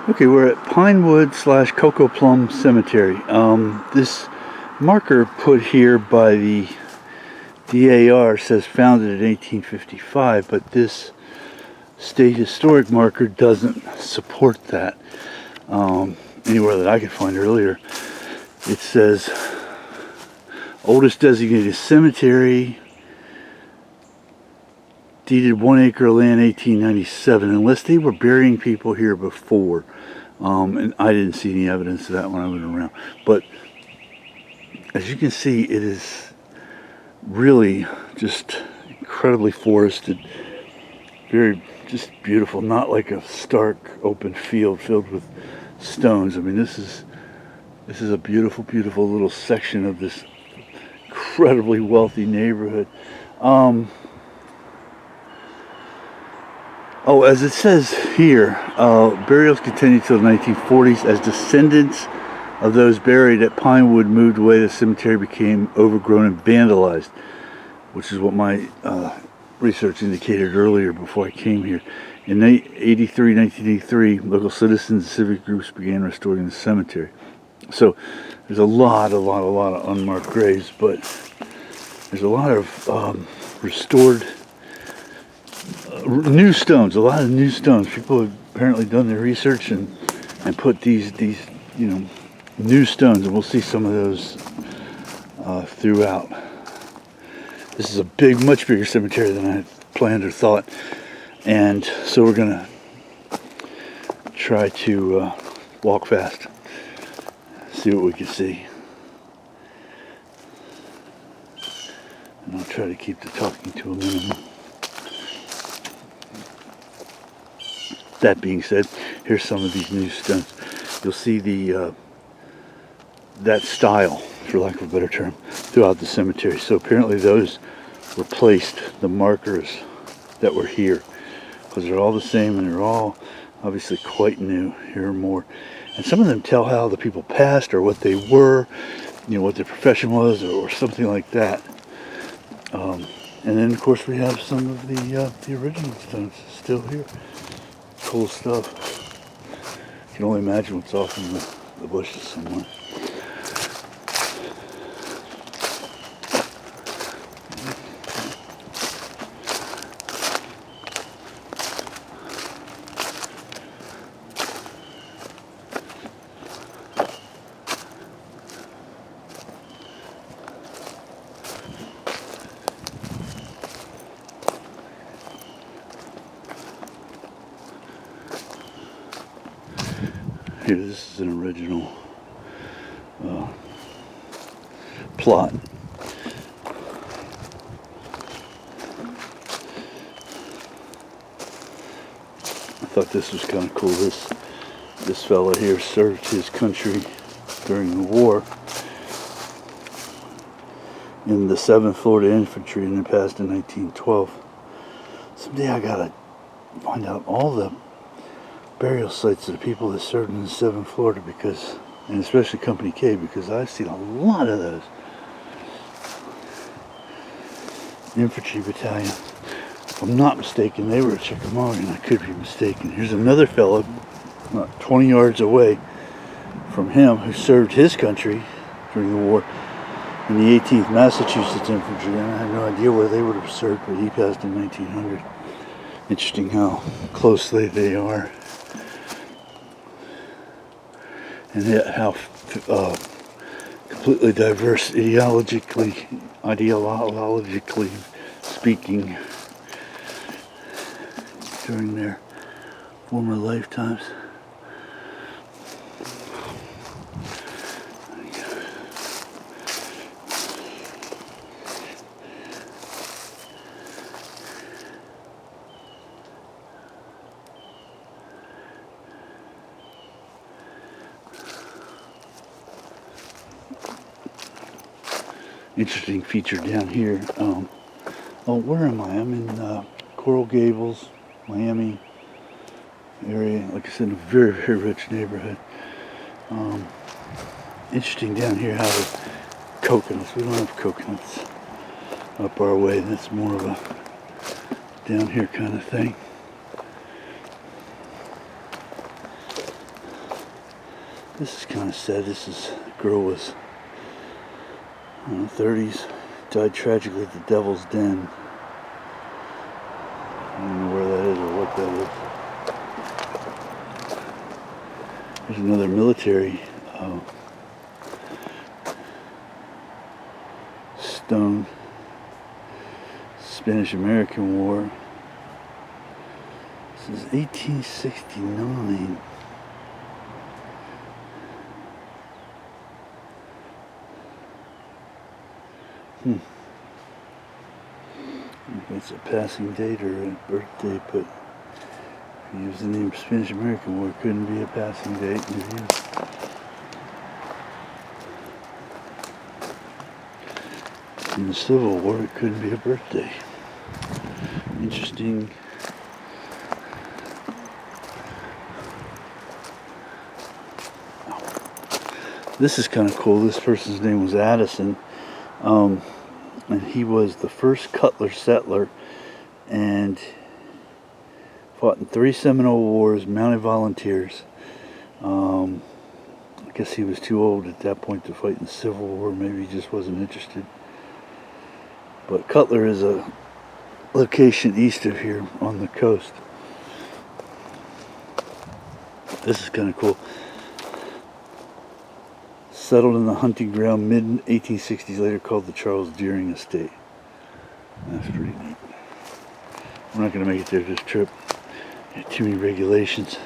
Okay, we're at Pinewood / Cocoplum Cemetery. This marker put here by the DAR says founded in 1855, but this state historic marker doesn't support that. Anywhere that I could find earlier, it says oldest designated cemetery, deeded 1 acre of land 1897, unless they were burying people here before. And I didn't see any evidence of that when I went around. But as you can see, it is really just incredibly forested, very just beautiful, not like a stark open field filled with stones. I mean, this is a beautiful, beautiful little section of this incredibly wealthy neighborhood. Oh, as it says here, burials continued till the 1940s. As descendants of those buried at Pinewood moved away, the cemetery became overgrown and vandalized, which is what my research indicated earlier before I came here. In 1983, local citizens and civic groups began restoring the cemetery. So there's a lot of unmarked graves, but there's a lot of restored new stones, a lot of new stones. People have apparently done their research and put these new stones, and we'll see some of those throughout. This is a big, much bigger cemetery than I had planned or thought, and so we're gonna try to walk fast, see what we can see, and I'll try to keep the talking to a minimum. That being said, here's some of these new stones. You'll see the that style, for lack of a better term, throughout the cemetery. So apparently those replaced the markers that were here, because they're all the same and they're all obviously quite new. Here are more, and some of them tell how the people passed or what they were, what their profession was, or something like that. And then of course we have some of the original stones still here. Cool stuff. You can only imagine what's off in the bushes somewhere. Here, this is an original plot. I thought this was kind of cool. This fella here served his country during the war in the 7th Florida Infantry and then passed in 1912. Someday I gotta find out all the burial sites of the people that served in the 7th Florida, because, and especially Company K, because I've seen a lot of those. Infantry battalion. If I'm not mistaken, they were at Chickamauga, and I could be mistaken. Here's another fellow, not 20 yards away from him, who served his country during the war in the 18th Massachusetts Infantry, and I have no idea where they would have served, but he passed in 1900. Interesting how closely they are, and yet how completely diverse ideologically speaking during their former lifetimes. Interesting feature down here. Oh, where am I? I'm in Coral Gables, Miami area. Like I said, in a very, very rich neighborhood. Interesting down here how the coconuts, we don't have coconuts up our way. That's more of a down here kind of thing. This is kind of sad. This girl was in her 30s, died tragically at the Devil's Den. I don't know where that is or what that is. There's another military stone. Spanish-American War. This is 1869. If it's a passing date or a birthday, but if you use the name Spanish-American War, it couldn't be a passing date. In the Civil War, it couldn't be a birthday. Interesting. This is kind of cool. This person's name was Addison, and he was the first Cutler settler and fought in 3 Seminole Wars, mounted volunteers. I guess he was too old at that point to fight in the Civil War. Maybe he just wasn't interested. But Cutler is a location east of here on the coast. This is kind of cool. Settled in the hunting ground mid-1860s, later called the Charles Deering Estate. That's pretty neat. We're not going to make it there this trip. Too many regulations.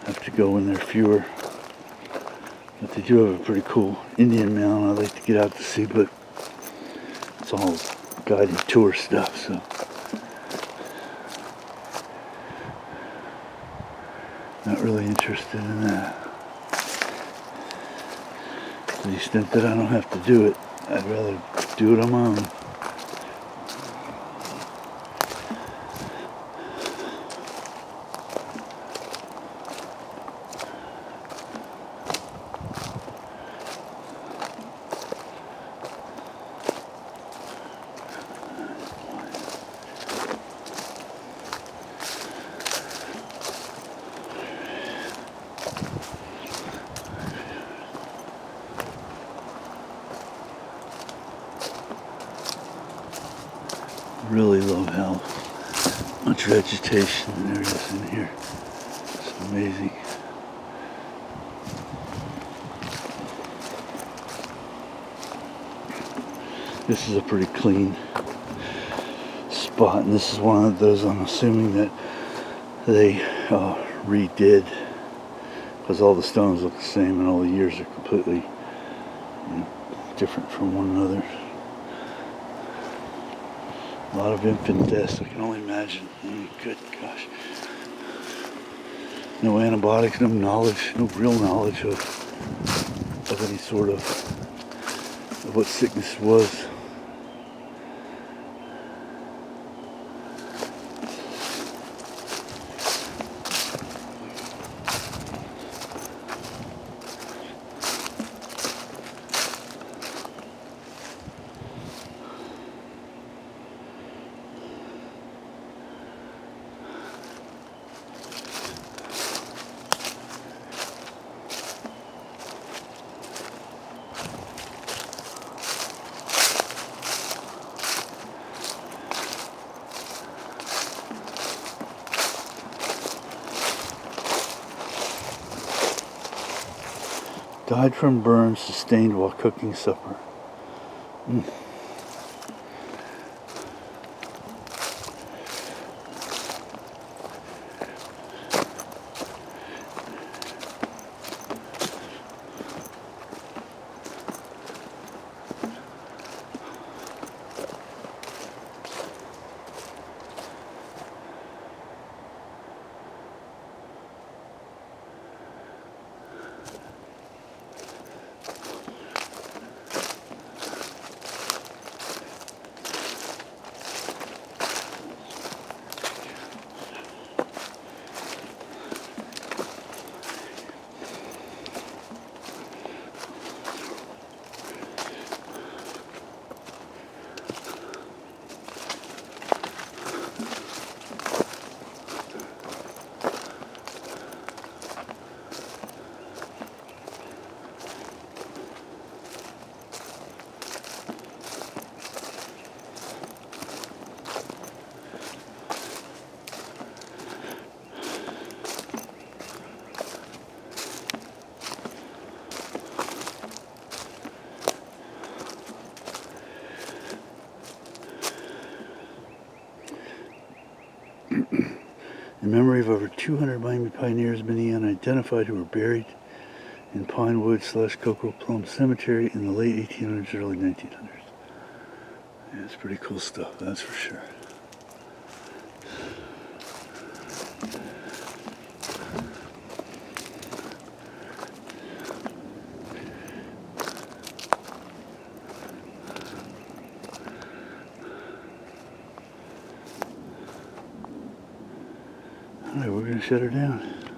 Have to go when there are fewer. But they do have a pretty cool Indian mound I'd like to get out to see, but it's all guided tour stuff, so. Not really interested in that. To the extent that I don't have to do it, I'd rather do it on my own. Really love how much vegetation there is in here. It's amazing. This is a pretty clean spot, and this is one of those I'm assuming that they redid, because all the stones look the same and all the years are completely different from one another. A lot of infant deaths, I can only imagine. Good gosh. No antibiotics, no knowledge, no real knowledge of any sort of what sickness was. Died from burns sustained while cooking supper. In memory of over 200 Miami pioneers, many unidentified, who were buried in Pinewood / Cocoplum Cemetery in the late 1800s, early 1900s. Yeah, it's pretty cool stuff, that's for sure. Alright, we're going to shut her down.